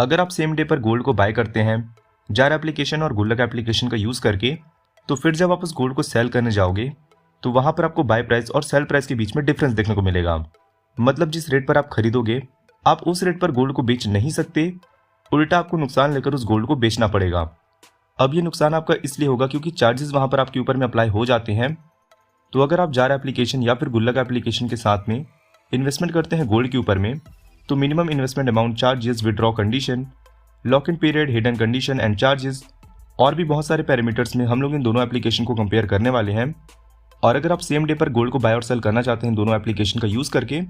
अगर आप same day पर गोल्ड को बाय करते हैं जार एप्लीकेशन और गुल्लक एप्लीकेशन का यूज़ करके, तो फिर जब आप उस गोल्ड को सेल करने जाओगे तो वहाँ पर आपको बाय प्राइस और सेल प्राइस के बीच में डिफरेंस देखने को मिलेगा। मतलब जिस रेट पर आप खरीदोगे आप उस रेट पर गोल्ड को बेच नहीं सकते, उल्टा आपको नुकसान लेकर उस गोल्ड को बेचना पड़ेगा। अब ये नुकसान आपका इसलिए होगा क्योंकि चार्जेस वहाँ पर आपके ऊपर में अप्लाई हो जाते हैं। तो अगर आप जार एप्लीकेशन या फिर गुल्लक एप्लीकेशन के साथ में इन्वेस्टमेंट करते हैं गोल्ड के ऊपर में, तो minimum investment amount, charges, withdraw condition, lock in period, hidden condition and charges और भी बहुत सारे पैरामीटर्स में हम लोग इन दोनों एप्लीकेशन को कंपेयर करने वाले हैं। और अगर आप सेम डे पर गोल्ड को बाय और सेल करना चाहते हैं दोनों एप्लीकेशन का यूज़ करके,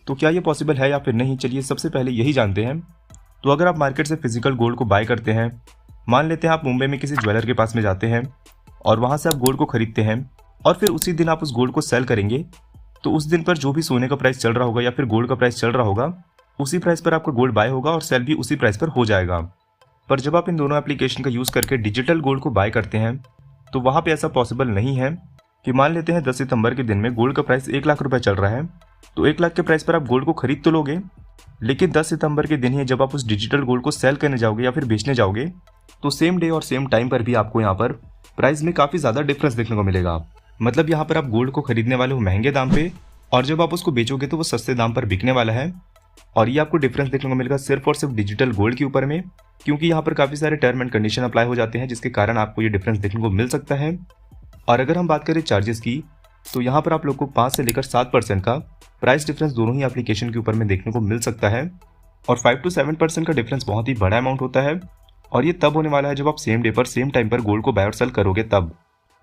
तो क्या ये पॉसिबल है या फिर नहीं, चलिए सबसे पहले यही जानते हैं। तो अगर आप मार्केट से फिजिकल गोल्ड को बाय करते हैं, मान लेते हैं आप मुंबई में किसी ज्वेलर के पास में जाते हैं और वहाँ से आप गोल्ड को खरीदते हैं और फिर उसी दिन आप उस गोल्ड को सेल करेंगे, तो उस दिन पर जो भी सोने का प्राइस चल रहा होगा या फिर गोल्ड का प्राइस चल रहा होगा, उसी प्राइस पर आपका गोल्ड बाय होगा और सेल भी उसी प्राइस पर हो जाएगा। पर जब आप इन दोनों एप्लीकेशन का यूज़ करके डिजिटल गोल्ड को बाय करते हैं, तो वहाँ पे ऐसा पॉसिबल नहीं है कि मान लेते हैं 10 सितंबर के दिन में गोल्ड का प्राइस 1 लाख रुपए चल रहा है, तो 1 लाख के प्राइस पर आप गोल्ड को खरीद तो लोगे, लेकिन 10 सितंबर के दिन ही जब आप उस डिजिटल गोल्ड को सेल करने जाओगे या फिर बेचने जाओगे, तो सेम डे और सेम टाइम पर भी आपको यहाँ पर प्राइस में काफ़ी ज़्यादा डिफरेंस देखने को मिलेगा। मतलब यहाँ पर आप गोल्ड को खरीदने वाले हो महंगे दाम पे और जब आप उसको बेचोगे तो वो सस्ते दाम पर बिकने वाला है। और ये आपको डिफरेंस देखने को मिलेगा सिर्फ और सिर्फ डिजिटल गोल्ड के ऊपर में, क्योंकि यहाँ पर काफ़ी सारे टर्म एंड कंडीशन अप्लाई हो जाते हैं जिसके कारण आपको ये डिफरेंस देखने को मिल सकता है। और अगर हम बात करें चार्जेस की, तो यहाँ पर आप लोग को 5 से लेकर 7% का प्राइस डिफरेंस दोनों ही एप्लीकेशन के ऊपर में देखने को मिल सकता है। और 5 to 7% का डिफरेंस बहुत ही बड़ा अमाउंट होता है और ये तब होने वाला है जब आप सेम डे पर सेम टाइम पर गोल्ड को बाय और सेल करोगे तब।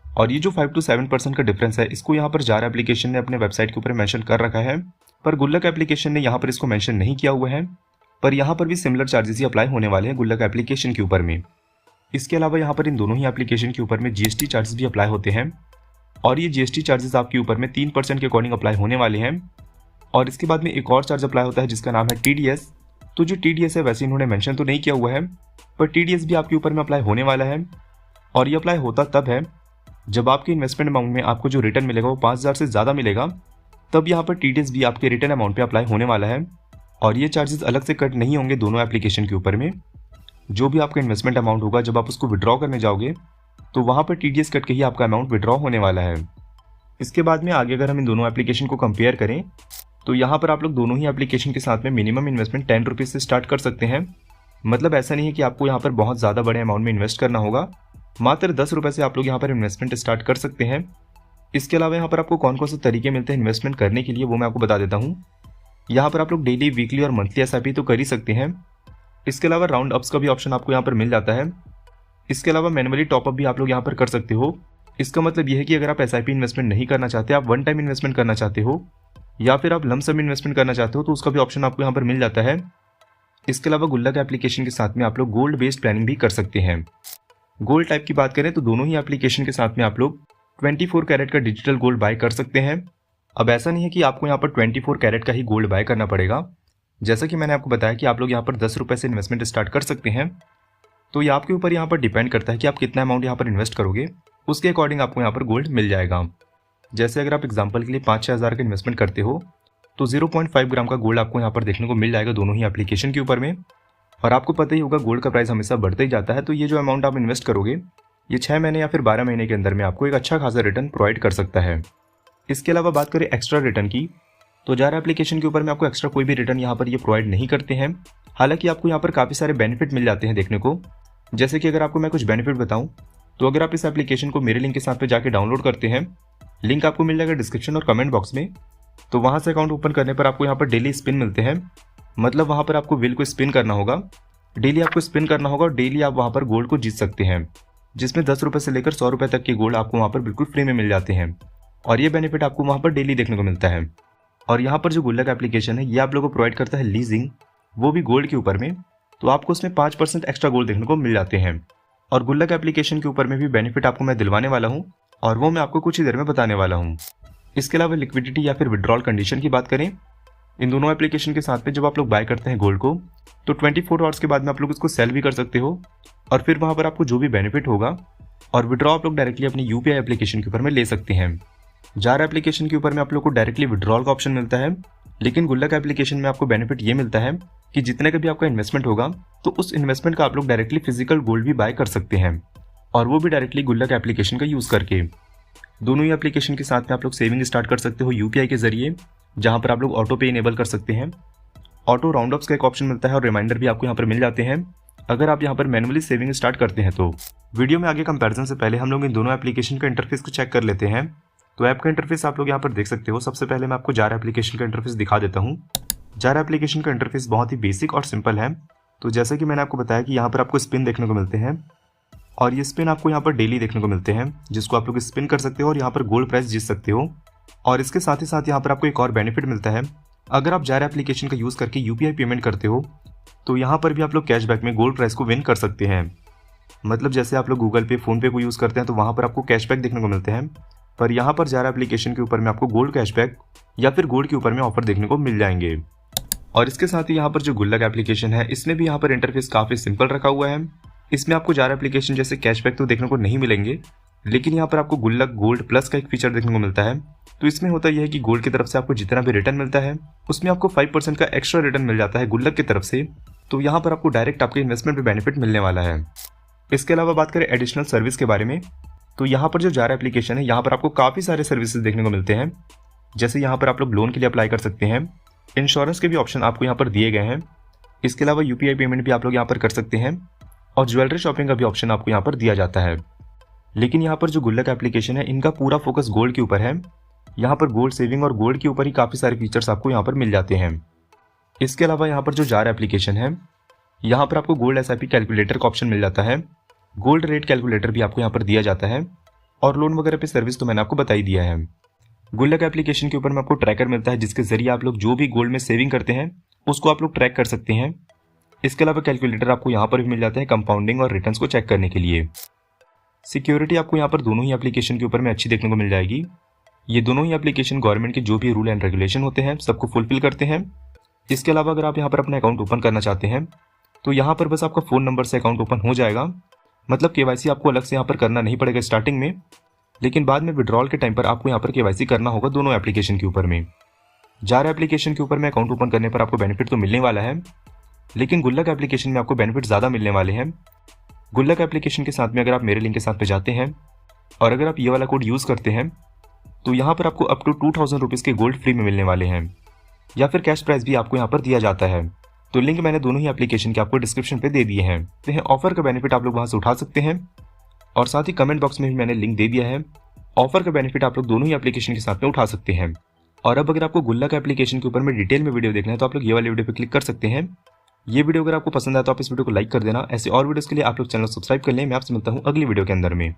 और ये जो 5 to 7% का डिफरेंस है, इसको यहाँ पर जार एप्लीकेशन ने अपने वेबसाइट के ऊपर मेंशन कर रखा है, पर गुल्लक एप्लीकेशन ने यहाँ पर इसको मेंशन नहीं किया हुआ है। पर यहाँ पर भी सिमिलर चार्जेस ही अप्लाई होने वाले हैं गुल्लक एप्लीकेशन के ऊपर में। इसके अलावा यहाँ पर इन दोनों ही एप्लीकेशन के ऊपर में जीएसटी चार्जेस भी अप्लाई होते हैं और ये जीएसटी चार्जेस आपके ऊपर में 3% के अकॉर्डिंग अप्लाई होने वाले हैं। और इसके बाद में एक और चार्ज अप्लाई होता है जिसका नाम है TDS। तो जो TDS है वैसे इन्होंने मेंशन तो नहीं किया हुआ है, पर TDS भी आपके ऊपर में अप्लाई होने वाला है। और ये अप्लाई होता तब है जब आपके इन्वेस्टमेंट अमाउंट में आपको जो रिटर्न मिलेगा वो 5000 से ज़्यादा मिलेगा, तब यहाँ पर TDS भी आपके रिटर्न अमाउंट पे अप्लाई होने वाला है। और ये चार्जेस अलग से कट नहीं होंगे दोनों एप्लीकेशन के ऊपर में। जो भी आपका इन्वेस्टमेंट अमाउंट होगा जब आप उसको विड्रॉ करने जाओगे तो वहाँ पर TDS कट के ही आपका अमाउंट विड्रॉ होने वाला है। इसके बाद में आगे अगर हम इन दोनों एप्लीकेशन को कंपेयर करें, तो यहाँ पर आप लोग दोनों ही एप्लीकेशन के साथ में मिनिमम इन्वेस्टमेंट 10 रुपीज़ से स्टार्ट कर सकते हैं। मतलब ऐसा नहीं है कि आपको यहाँ पर बहुत ज़्यादा बड़े अमाउंट में इन्वेस्ट करना होगा, मात्र 10 रुपये से आप लोग यहाँ पर इन्वेस्टमेंट स्टार्ट कर सकते हैं। इसके अलावा यहाँ पर आपको कौन कौन से तरीके मिलते हैं इन्वेस्टमेंट करने के लिए, वो मैं आपको बता देता हूँ। यहाँ पर आप लोग डेली, वीकली और मंथली SIP तो कर ही सकते हैं। इसके अलावा राउंड अप्स का भी ऑप्शन आपको यहाँ पर मिल जाता है। इसके अलावा मैनुअली टॉपअप भी आप लोग यहाँ पर कर सकते हो। इसका मतलब यह है कि अगर आप SIP इन्वेस्टमेंट नहीं करना चाहते, आप वन टाइम इन्वेस्टमेंट करना चाहते हो या फिर आप लमसम इन्वेस्टमेंट करना चाहते हो, तो उसका भी ऑप्शन आपको यहाँ पर मिल जाता है। इसके अलावा गुल्लक एप्लीकेशन के साथ में आप लोग गोल्ड बेस्ड प्लानिंग भी कर सकते हैं। गोल्ड टाइप की बात करें तो दोनों ही एप्लीकेशन के साथ में आप लोग 24 कैरेट का डिजिटल गोल्ड बाय कर सकते हैं। अब ऐसा नहीं है कि आपको यहाँ पर 24 कैरेट का ही गोल्ड बाय करना पड़ेगा। जैसा कि मैंने आपको बताया कि आप लोग यहाँ पर 10 रुपये से इन्वेस्टमेंट स्टार्ट कर सकते हैं। तो ये आपके ऊपर यहाँ पर डिपेंड करता है कि आप कितना अमाउंट यहाँ पर इन्वेस्ट करोगे, उसके अकॉर्डिंग आपको यहाँ पर गोल्ड मिल जाएगा। जैसे अगर आप एग्जांपल के लिए 5-6 हज़ार का इन्वेस्टमेंट करते हो तो 0.5 ग्राम का गोल्ड आपको यहाँ पर देखने को मिल जाएगा दोनों ही एप्लीकेशन के ऊपर में। और आपको पता ही होगा गोल्ड का प्राइस हमेशा बढ़ता ही जाता है, तो ये जो अमाउंट आप इन्वेस्ट करोगे ये 6 महीने या फिर 12 महीने के अंदर में आपको एक अच्छा खासा रिटर्न प्रोवाइड कर सकता है। इसके अलावा बात करें एक्स्ट्रा रिटर्न की, तो जार एप्लीकेशन के ऊपर में आपको एक्स्ट्रा कोई भी रिटर्न यहाँ पर ये प्रोवाइड नहीं करते हैं। हालांकि आपको यहाँ पर काफ़ी सारे बेनिफिट मिल जाते हैं देखने को। जैसे कि अगर आपको मैं कुछ बेनिफिट बताऊं, तो अगर आप इस एप्लीकेशन को मेरे लिंक के साथ पे जाके डाउनलोड करते हैं, लिंक आपको मिल जाएगा डिस्क्रिप्शन और कमेंट बॉक्स में, तो वहाँ से अकाउंट ओपन करने पर आपको यहाँ पर डेली स्पिन मिलते हैं। मतलब वहाँ पर आपको व्हील को स्पिन करना होगा, डेली आपको स्पिन करना होगा और डेली आप वहाँ पर गोल्ड को जीत सकते हैं, जिसमें 10 रुपये से लेकर 100 रुपये तक के गोल्ड आपको वहाँ पर बिल्कुल फ्री में मिल जाते हैं। और ये बेनिफिट आपको वहाँ पर डेली देखने को मिलता है। और यहाँ पर जो गुल्लक एप्लीकेशन है ये आप लोगों को प्रोवाइड करता है लीजिंग, वो भी गोल्ड के ऊपर में, तो आपको उसमें 5% एक्स्ट्रा गोल्ड देखने को मिल जाते हैं। और गुल्लक एप्लीकेशन के ऊपर में भी बेनिफिट आपको मैं दिलवाने वाला हूँ और वो मैं आपको कुछ ही देर में बताने वाला हूँ। इसके अलावा लिक्विडिटी या फिर विड्रॉल कंडीशन की बात करें, इन दोनों एप्लीकेशन के साथ में जब आप लोग बाय करते हैं गोल्ड को, तो 24 आवर्स के बाद में आप लोग इसको सेल भी कर सकते हो और फिर वहाँ पर आपको जो भी बेनिफिट होगा और विड्रॉ आप लोग डायरेक्टली अपनी UPI एप्लीकेशन के ऊपर में ले सकते हैं। जार एप्लीकेशन के ऊपर में आप लोग को डायरेक्टली विड्रॉल का ऑप्शन मिलता है, लेकिन गुल्लक एप्लीकेशन में आपको बेनिफिट ये मिलता है कि जितने का भी आपका इन्वेस्टमेंट होगा तो उस इन्वेस्टमेंट का आप लोग डायरेक्टली फिजिकल गोल्ड भी बाय कर सकते हैं, और वो भी डायरेक्टली गुल्लक एप्लीकेशन का यूज़ करके। दोनों ही एप्लीकेशन के साथ में आप लोग सेविंग स्टार्ट कर सकते हो यूपीआई के जरिए, जहाँ पर आप लोग ऑटो पे इनेबल कर सकते हैं। ऑटो राउंड अप्स का एक ऑप्शन मिलता है और रिमाइंडर भी आपको यहाँ पर मिल जाते हैं अगर आप यहाँ पर मैनुअली सेविंग स्टार्ट करते हैं तो। वीडियो में आगे कंपैरिजन से पहले हम लोग इन दोनों एप्लीकेशन का इंटरफेस को चेक कर लेते हैं। तो ऐप का इंटरफेस आप लोग यहाँ पर देख सकते हो। सबसे पहले मैं आपको जार एप्लीकेशन का इंटरफेस दिखा देता हूँ। जार एप्लीकेशन का इंटरफेस बहुत ही बेसिक और सिंपल है। तो जैसे कि मैंने आपको बताया कि यहाँ पर आपको स्पिन देखने को मिलते हैं, और ये स्पिन आपको यहाँ पर डेली देखने को मिलते हैं, जिसको आप लोग स्पिन कर सकते हो और यहाँ पर गोल्ड प्राइस जीत सकते हो। और इसके साथ ही साथ यहाँ पर आपको एक और बेनिफिट मिलता है। अगर आप जार एप्लीकेशन का यूज़ करके यूपीआई पेमेंट करते हो तो यहाँ पर भी आप लोग कैशबैक में गोल्ड प्राइस को विन कर सकते हैं। मतलब जैसे आप लोग गूगल पे, फोन पे को यूज़ करते हैं तो वहाँ पर आपको कैशबैक देखने को मिलते हैं, पर यहाँ पर जार एप्लीकेशन के ऊपर में आपको गोल्ड कैशबैक या फिर गोल्ड के ऊपर में ऑफर देखने को मिल जाएंगे। और इसके साथ ही यहाँ पर जो गुल्लक एप्लीकेशन है, इसमें भी यहाँ पर इंटरफेस काफ़ी सिंपल रखा हुआ है। इसमें आपको जार एप्लीकेशन जैसे कैशबैक तो देखने को नहीं मिलेंगे, लेकिन यहाँ पर आपको गुल्लक गोल्ड प्लस का एक फीचर देखने को मिलता है। तो इसमें होता यह है कि गोल्ड की तरफ से आपको जितना भी रिटर्न मिलता है उसमें आपको 5% का एक्स्ट्रा रिटर्न मिल जाता है गुल्लक की तरफ से। तो यहाँ पर आपको डायरेक्ट आपके इन्वेस्टमेंट पे बेनिफिट मिलने वाला है। इसके अलावा बात करें एडिशनल सर्विस के बारे में, तो यहाँ पर जो जार एप्लीकेशन है, यहाँ पर आपको काफ़ी सारे सर्विसेज देखने को मिलते हैं। जैसे यहाँ पर आप लोग लोन के लिए अप्लाई कर सकते हैं, इंश्योरेंस के भी ऑप्शन आपको यहाँ पर दिए गए हैं। इसके अलावा यूपीआई पेमेंट भी आप लोग यहाँ पर कर सकते हैं, और ज्वेलरी शॉपिंग का भी ऑप्शन आपको यहाँ पर दिया जाता है। लेकिन यहाँ पर जो गुल्लक एप्लीकेशन है, इनका पूरा फोकस गोल्ड के ऊपर है। यहाँ पर गोल्ड सेविंग और गोल्ड के ऊपर ही काफ़ी सारे फीचर्स आपको यहाँ पर मिल जाते हैं। इसके अलावा यहाँ पर जो जार एप्लीकेशन है, यहाँ पर आपको गोल्ड एसआईपी कैलकुलेटर का ऑप्शन मिल जाता है। गोल्ड रेट कैलकुलेटर भी आपको यहाँ पर दिया जाता है, और लोन वगैरह पे सर्विस तो मैंने आपको बता ही दिया है। गुल्लक एप्लीकेशन के ऊपर में आपको ट्रैकर मिलता है, जिसके जरिए आप लोग जो भी गोल्ड में सेविंग करते हैं उसको आप लोग ट्रैक कर सकते हैं। इसके अलावा कैलकुलेटर आपको यहाँ पर भी मिल जाता है कंपाउंडिंग और रिटर्न्स को चेक करने के लिए। सिक्योरिटी आपको यहाँ पर दोनों ही एप्लीकेशन के ऊपर में अच्छी देखने को मिल जाएगी। ये दोनों ही एप्लीकेशन गवर्नमेंट के जो भी रूल एंड रेगुलेशन होते हैं सबको फुलफिल करते हैं। इसके अलावा अगर आप यहाँ पर अपना अकाउंट ओपन करना चाहते हैं तो यहाँ पर बस आपका फ़ोन नंबर से अकाउंट ओपन हो जाएगा। मतलब केवाईसी आपको अलग से यहाँ पर करना नहीं पड़ेगा स्टार्टिंग में, लेकिन बाद में विड्रॉल के टाइम पर आपको यहाँ पर केवाईसी करना होगा दोनों एप्लीकेशन के ऊपर में। जार एप्लीकेशन के ऊपर में अकाउंट ओपन करने पर आपको बेनिफिट तो मिलने वाला है, लेकिन गुल्लक एप्लीकेशन में आपको बेनिफिट ज़्यादा मिलने वाले हैं। गुल्लक एप्लीकेशन के साथ में अगर आप मेरे लिंक के साथ पे जाते हैं और अगर आप ये वाला कोड यूज़ करते हैं तो यहाँ पर आपको अप टू 2000 रुपीज़ के गोल्ड फ्री में मिलने वाले हैं, या फिर कैश प्राइस भी आपको यहाँ पर दिया जाता है। तो लिंक मैंने दोनों ही एप्लीकेशन के आपको डिस्क्रिप्शन पे दे दिए हैं। तो ऑफर का बेनिफिट आप लोग वहाँ से उठा सकते हैं, और साथ ही कमेंट बॉक्स में भी मैंने लिंक दे दिया है। ऑफर का बेनिफिट आप लोग दोनों ही एप्लीकेशन के साथ में उठा सकते हैं। और अब अगर आपको गुल्लक एप्लीकेशन के ऊपर में डिटेल में वीडियो देखना है तो आप लोग ये वाले वीडियो पर क्लिक कर सकते हैं। ये वीडियो अगर आपको पसंद आए तो आप इस वीडियो को लाइक कर देना। ऐसे और वीडियोस के लिए आप लोग चैनल सब्सक्राइब कर लें। मैं आपसे मिलता हूँ अगली वीडियो के अंदर में।